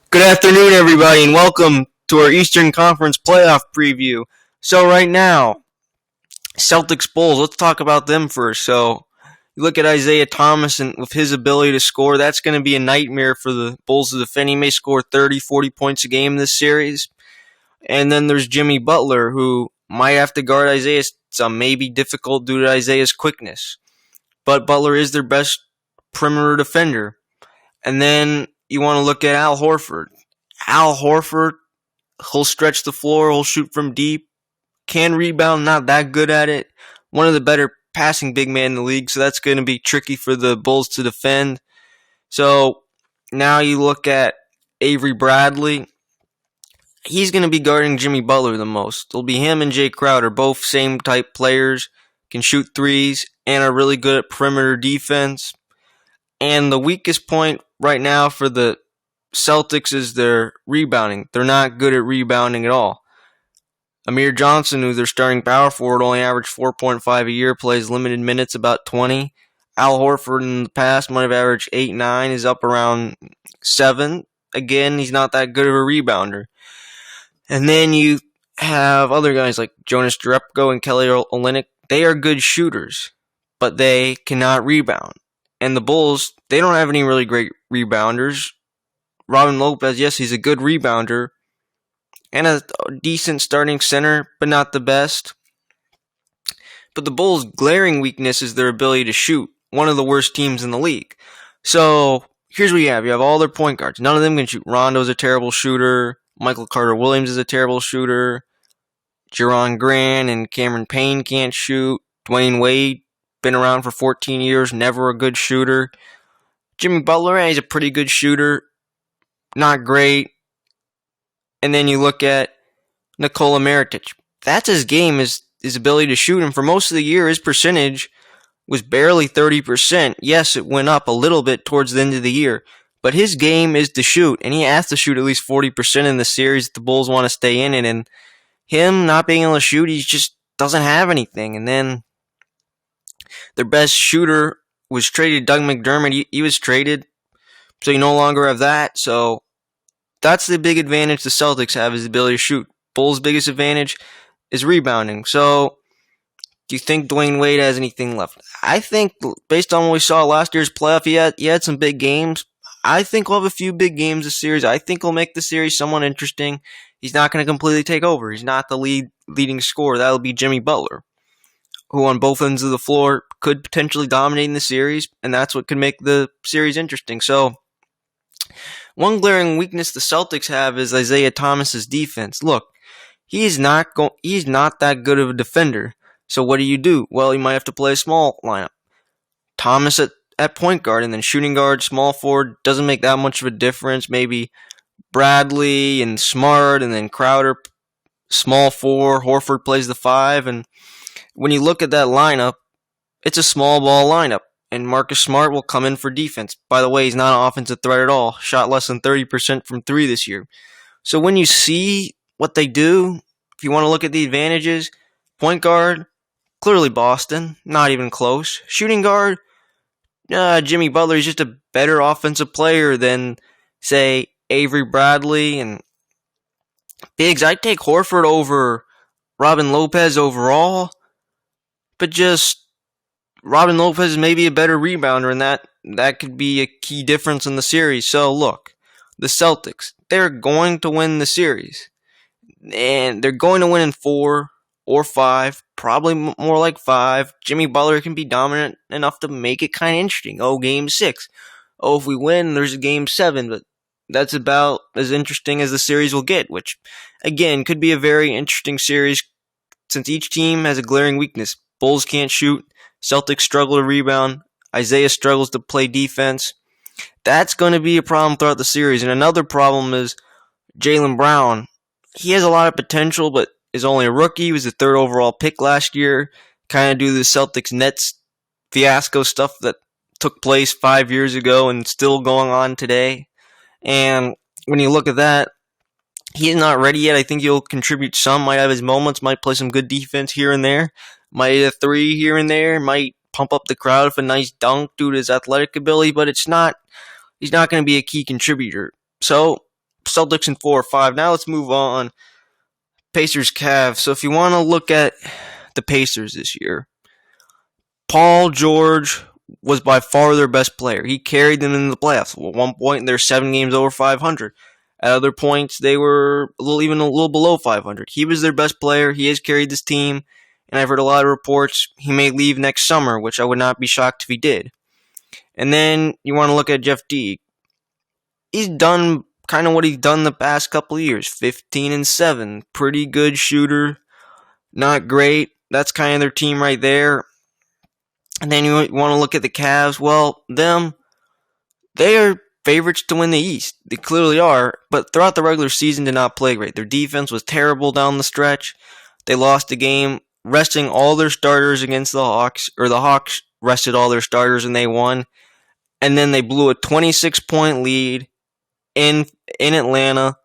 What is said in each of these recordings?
Good afternoon, everybody, and welcome to our Eastern Conference playoff preview. So, right now, Celtics Bulls, let's talk about them first. So, you look at Isaiah Thomas and with his ability to score, that's going to be a nightmare for the Bulls to defend. He may score 30, 40 points a game this series. And then there's Jimmy Butler, who might have to guard Isaiah. Some may be difficult due to Isaiah's quickness. But Butler is their best perimeter defender. And then you want to look at Al Horford. Al Horford, he'll stretch the floor, he'll shoot from deep, can rebound, not that good at it. One of the better passing big men in the league, so that's going to be tricky for the Bulls to defend. So now you look at Avery Bradley. He's going to be guarding Jimmy Butler the most. It'll be him and Jay Crowder, both same type players, can shoot threes, and are really good at perimeter defense. And the weakest point right now for the Celtics is their rebounding. They're not good at rebounding at all. Amir Johnson, who's their starting power forward, only averaged 4.5 a year, plays limited minutes, about 20. Al Horford in the past might have averaged 8, 9, is up around 7. Again, he's not that good of a rebounder. And then you have other guys like Jonas Jerebko and Kelly Olynyk. They are good shooters, but they cannot rebound. And the Bulls, they don't have any really great rebounders. Robin Lopez, yes, he's a good rebounder and a decent starting center, but not the best. But the Bulls' glaring weakness is their ability to shoot. One of the worst teams in the league. So here's what you have. You have all their point guards. None of them can shoot. Rondo's a terrible shooter. Michael Carter-Williams is a terrible shooter. Jerron Grant and Cameron Payne can't shoot. Dwayne Wade, been around for 14 years, never a good shooter. Jimmy Butler, he's a pretty good shooter. Not great. And then you look at Nikola Mirotic. That's his game, his ability to shoot. And for most of the year, his percentage was barely 30%. Yes, it went up a little bit towards the end of the year. But his game is to shoot. And he has to shoot at least 40% in the series if the Bulls want to stay in it. And him not being able to shoot, he just doesn't have anything. And then their best shooter was traded, Doug McDermott. He was traded. So you no longer have that. So that's the big advantage the Celtics have, is the ability to shoot. Bulls' biggest advantage is rebounding. So do you think Dwayne Wade has anything left? I think, based on what we saw last year's playoff, he had some big games. I think we'll have a few big games this series. I think he'll make the series somewhat interesting. He's not going to completely take over. He's not the leading scorer. That'll be Jimmy Butler, who on both ends of the floor could potentially dominate in the series, and that's what could make the series interesting. So one glaring weakness the Celtics have is Isaiah Thomas's defense. Look, he's not that good of a defender. So what do? Well, you might have to play a small lineup. Thomas at point guard, and then shooting guard, small forward, doesn't make that much of a difference. Maybe Bradley and Smart, and then Crowder, small four. Horford plays the 5, and when you look at that lineup, it's a small ball lineup. And Marcus Smart will come in for defense. By the way, he's not an offensive threat at all. Shot less than 30% from 3 this year. So when you see what they do, if you want to look at the advantages, point guard, clearly Boston, not even close. Shooting guard, Jimmy Butler is just a better offensive player than, say, Avery Bradley. And bigs, I'd take Horford over Robin Lopez overall. But just Robin Lopez may be a better rebounder, and that could be a key difference in the series. So look, the Celtics, they're going to win the series. And they're going to win in 4 or 5, probably more like 5. Jimmy Butler can be dominant enough to make it kind of interesting. Oh, game 6. Oh, if we win, there's a game 7, but that's about as interesting as the series will get, which, again, could be a very interesting series since each team has a glaring weakness. Bulls can't shoot. Celtics struggle to rebound. Isaiah struggles to play defense. That's going to be a problem throughout the series. And another problem is Jaylen Brown. He has a lot of potential, but is only a rookie. He was the 3rd overall pick last year. Kind of due to the Celtics Nets fiasco stuff that took place 5 years ago and still going on today. And when you look at that, he's not ready yet. I think he'll contribute some, might have his moments, might play some good defense here and there, might hit a 3 here and there, might pump up the crowd with a nice dunk due to his athletic ability, but he's not going to be a key contributor. So Celtics in 4 or 5. Now let's move on. Pacers Cavs. So if you want to look at the Pacers this year, Paul George was by far their best player. He carried them in the playoffs. At one point, they're 7 games over 500. At other points, they were even a little below 500. He was their best player. He has carried this team, and I've heard a lot of reports he may leave next summer, which I would not be shocked if he did. And then you want to look at Jeff Teague. He's done kind of what he's done the past couple of years. 15-7. Pretty good shooter. Not great. That's kind of their team right there. And then you want to look at the Cavs. Well, they are favorites to win the East. They clearly are. But throughout the regular season, did not play great. Their defense was terrible down the stretch. They lost the game, resting all their starters against the Hawks. Or the Hawks rested all their starters and they won. And then they blew a 26-point lead in Atlanta.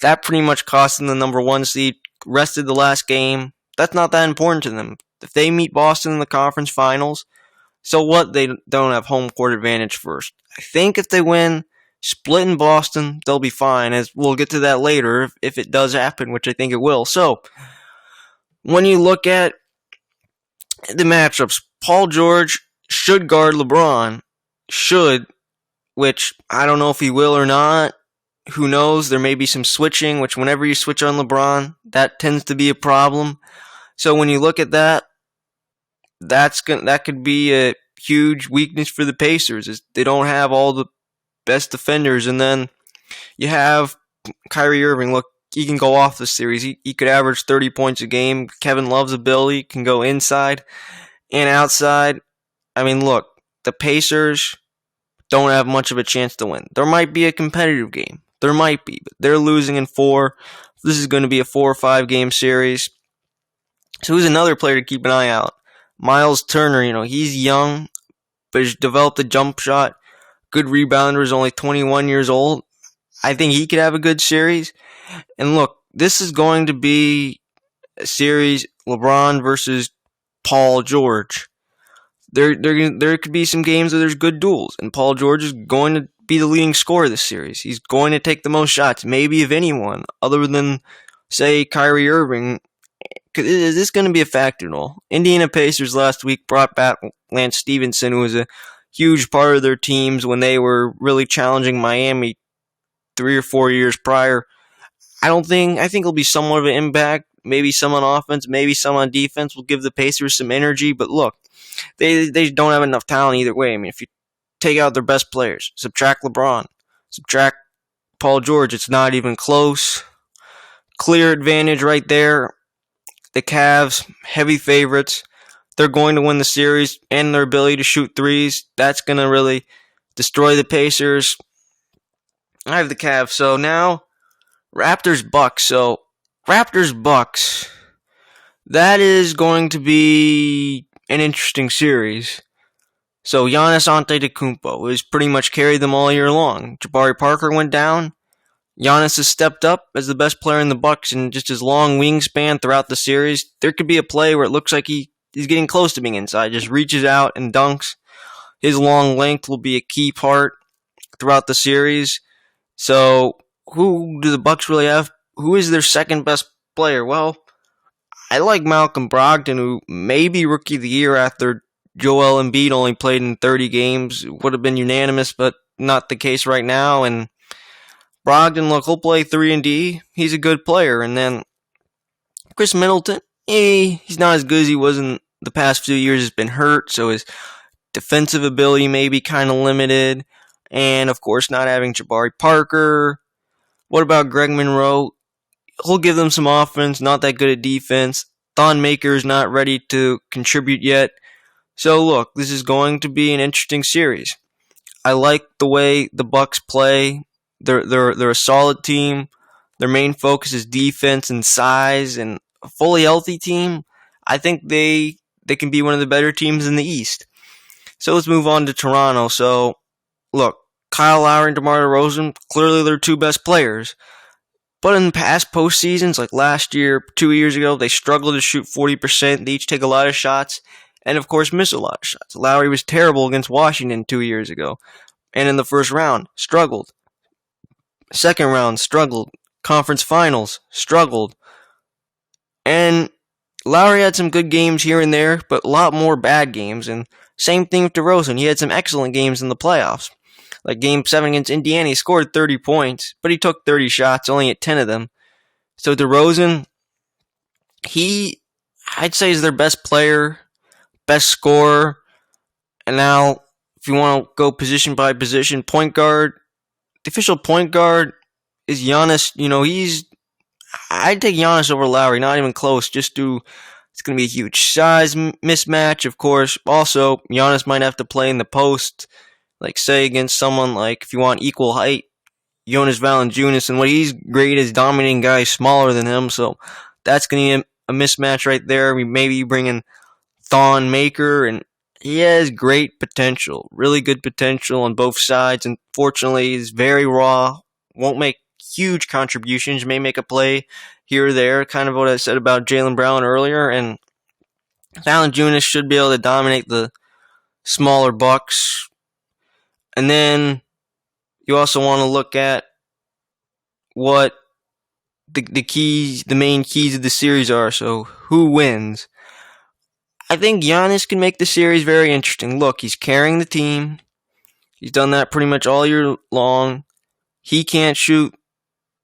That pretty much cost them the number 1 seed. Rested the last game. That's not that important to them. If they meet Boston in the conference finals, so what? They don't have home court advantage first. I think if they win, split in Boston, they'll be fine. As we'll get to that later if it does happen, which I think it will. So when you look at the matchups, Paul George should guard LeBron. Should, which I don't know if he will or not. Who knows? There may be some switching, which whenever you switch on LeBron, that tends to be a problem. So when you look at that, that could be a huge weakness for the Pacers. Is they don't have all the best defenders, and then you have Kyrie Irving. Look, he can go off the series. He could average 30 points a game. Kevin Love's ability can go inside and outside. I mean, look, the Pacers don't have much of a chance to win. There might be a competitive game. There might be, but they're losing in 4. This is going to be a 4 or 5 game series. So who's another player to keep an eye out? Miles Turner, he's young, but he's developed a jump shot. Good rebounder, is only 21 years old. I think he could have a good series. And look, this is going to be a series, LeBron versus Paul George. There could be some games where there's good duels, and Paul George is going to be the leading scorer of this series. He's going to take the most shots, maybe of anyone, other than, say, Kyrie Irving. Is this going to be a factor at all? Indiana Pacers last week brought back Lance Stevenson, who was a huge part of their teams when they were really challenging Miami 3 or 4 years prior. I think it'll be somewhat of an impact. Maybe some on offense, maybe some on defense will give the Pacers some energy. But look, they don't have enough talent either way. I mean, if you take out their best players, subtract LeBron, subtract Paul George, it's not even close. Clear advantage right there. The Cavs, heavy favorites. They're going to win the series, and their ability to shoot threes, that's going to really destroy the Pacers. I have the Cavs. So now, Raptors-Bucks. So, Raptors-Bucks. That is going to be an interesting series. So, Giannis Antetokounmpo has pretty much carried them all year long. Jabari Parker went down. Giannis has stepped up as the best player in the Bucks, and just his long wingspan throughout the series. There could be a play where it looks like he's getting close to being inside, just reaches out and dunks. His long length will be a key part throughout the series. So, who do the Bucks really have? Who is their second best player? Well, I like Malcolm Brogdon, who may be Rookie of the Year after Joel Embiid only played in 30 games. Would have been unanimous, but not the case right now. And Brogdon, look, he'll play 3-and-D. He's a good player. And then Chris Middleton, he's not as good as he was in the past few years. He's been hurt, so his defensive ability may be kind of limited. And, of course, not having Jabari Parker. What about Greg Monroe? He'll give them some offense, not that good at defense. Thon Maker's not ready to contribute yet. So, look, this is going to be an interesting series. I like the way the Bucks play. They're a solid team. Their main focus is defense and size, and a fully healthy team. I think they can be one of the better teams in the East. So let's move on to Toronto. So, look, Kyle Lowry and DeMar DeRozan, clearly they're 2 best players. But in past postseasons, like last year, 2 years ago, they struggled to shoot 40%. They each take a lot of shots, and of course miss a lot of shots. Lowry was terrible against Washington 2 years ago, and in the first round, struggled. Second round, struggled. Conference finals, struggled. And Lowry had some good games here and there, but a lot more bad games. And same thing with DeRozan. He had some excellent games in the playoffs. Like Game 7 against Indiana, he scored 30 points, but he took 30 shots, only hit 10 of them. So DeRozan, I'd say is their best player, best scorer. And now, if you want to go position by position, point guard, the official point guard is Giannis. I'd take Giannis over Lowry, not even close. It's going to be a huge size mismatch, of course. Also, Giannis might have to play in the post, like say against someone like, if you want equal height, Jonas Valanciunas, and what he's great is dominating guys smaller than him. So that's going to be a mismatch right there. Maybe you bring in Thon Maker, and he has great potential, really good potential on both sides. Unfortunately, he's very raw, won't make huge contributions, may make a play here or there, kind of what I said about Jaylen Brown earlier. And Valanciunas should be able to dominate the smaller Bucks. And then you also want to look at what the main keys of the series are. So who wins? I think Giannis can make the series very interesting. Look, he's carrying the team. He's done that pretty much all year long. He can't shoot.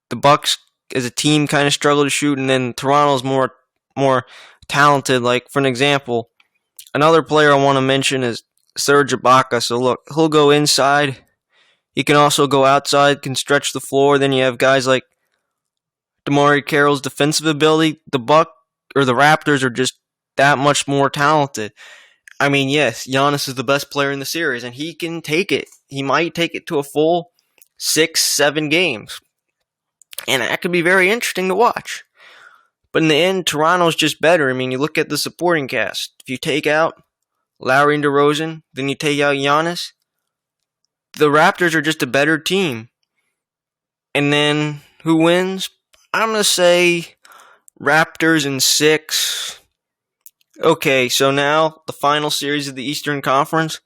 The Bucks as a team kind of struggle to shoot, and then Toronto's more talented. Like, for an example, another player I want to mention is Serge Ibaka. So look, he'll go inside. He can also go outside, can stretch the floor. Then you have guys like DeMarre Carroll's defensive ability. The Raptors are just that much more talented. I mean, yes, Giannis is the best player in the series, and he can take it. He might take it to a full 6-7 games. And that could be very interesting to watch. But in the end, Toronto's just better. I mean, you look at the supporting cast. If you take out Lowry and DeRozan, then you take out Giannis, the Raptors are just a better team. And then, who wins? I'm going to say Raptors in 6. Okay, so now the final series of the Eastern Conference,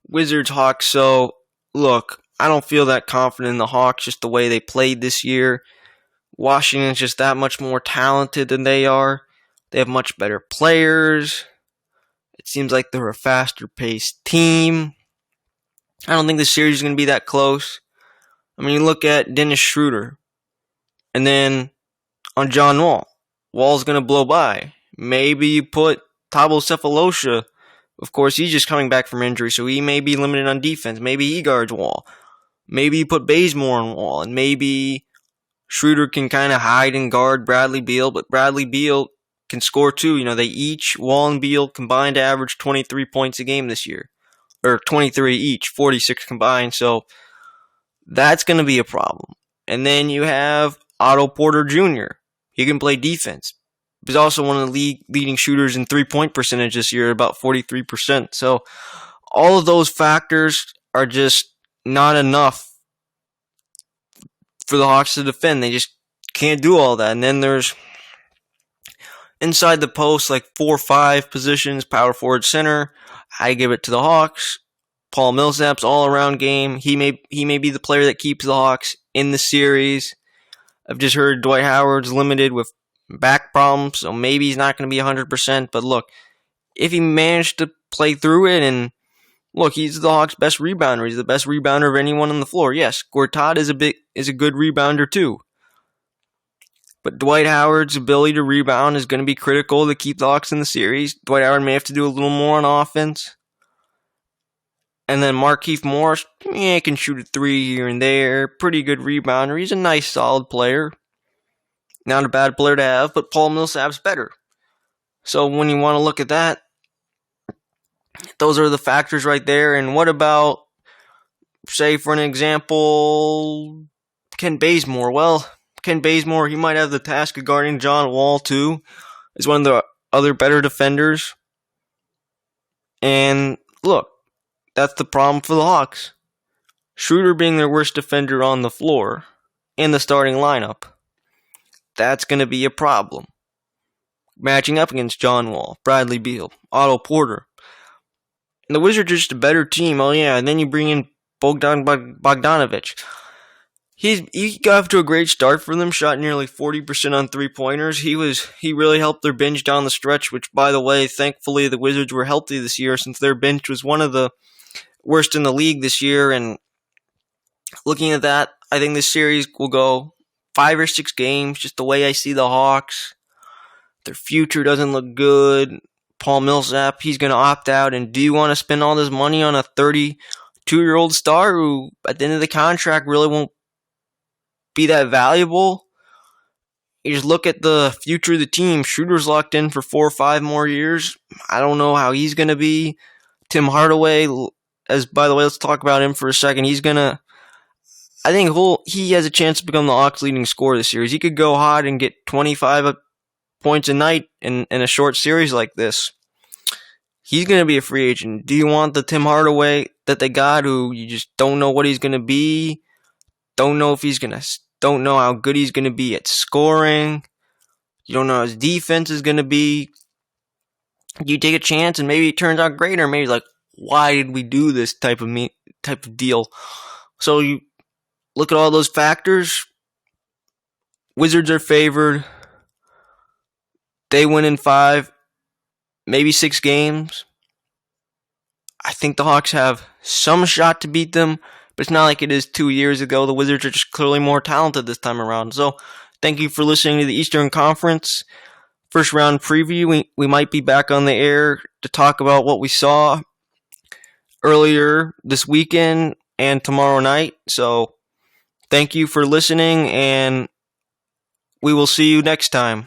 Wizards-Hawks. So, look, I don't feel that confident in the Hawks, just the way they played this year. Washington's just that much more talented than they are. They have much better players. It seems like they're a faster-paced team. I don't think the series is going to be that close. I mean, you look at Dennis Schroeder, and then on John Wall. Wall's going to blow by. Maybe you put Thabo Sefolosha. Of course, he's just coming back from injury, so he may be limited on defense. Maybe he guards Wall. Maybe you put Bazemore on Wall, and maybe Schroeder can kind of hide and guard Bradley Beal, but Bradley Beal can score too. Wall and Beal combined to average 23 points a game this year. Or 23 each, 46 combined, so that's going to be a problem. And then you have Otto Porter Jr. He can play defense. He's also one of the leading shooters in three-point percentage this year, about 43%. So all of those factors are just not enough for the Hawks to defend. They just can't do all that. And then there's inside the post, like 4 or 5 positions, power forward, center. I give it to the Hawks. Paul Millsap's all-around game. He may be the player that keeps the Hawks in the series. I've just heard Dwight Howard's limited with back problems, so maybe he's not going to be 100%. But look, if he managed to play through it, and look, he's the Hawks' best rebounder. He's the best rebounder of anyone on the floor. Yes, Gortat is a good rebounder too. But Dwight Howard's ability to rebound is going to be critical to keep the Hawks in the series. Dwight Howard may have to do a little more on offense. And then Markieff Morris, he can shoot a 3 here and there. Pretty good rebounder. He's a nice, solid player. Not a bad player to have, but Paul Millsap's better. So when you want to look at that, those are the factors right there. And what about, say, for an example, Ken Bazemore? Well, Ken Bazemore, he might have the task of guarding John Wall, too. He's one of the other better defenders. And look, that's the problem for the Hawks. Schroeder being their worst defender on the floor in the starting lineup. That's going to be a problem. Matching up against John Wall, Bradley Beal, Otto Porter. And the Wizards are just a better team. Oh yeah, and then you bring in Bogdan Bogdanovic. he got off to a great start for them. Shot nearly 40% on 3-pointers. He really helped their bench down the stretch. Which, by the way, thankfully the Wizards were healthy this year, since their bench was one of the worst in the league this year. And looking at that, I think this series will go 5 or 6 games. Just the way I see the Hawks, their future doesn't look good. Paul Millsap, he's going to opt out. And do you want to spend all this money on a 32-year-old star who, at the end of the contract, really won't be that valuable? You just look at the future of the team. Schroeder's locked in for 4 or 5 more years. I don't know how he's going to be. Tim Hardaway, by the way, let's talk about him for a second. I think he has a chance to become the Hawks' leading scorer this series. He could go hot and get 25 points a night in a short series like this. He's going to be a free agent. Do you want the Tim Hardaway that they got, who you just don't know what he's going to be? Don't know how good he's going to be at scoring. You don't know how his defense is going to be. You take a chance and maybe it turns out great, or maybe like, why did we do this type of deal? So you look at all those factors. Wizards are favored. They win in 5, maybe 6 games. I think the Hawks have some shot to beat them, but it's not like it is 2 years ago. The Wizards are just clearly more talented this time around. So thank you for listening to the Eastern Conference first round preview. We might be back on the air to talk about what we saw earlier this weekend and tomorrow night. So thank you for listening, and we will see you next time.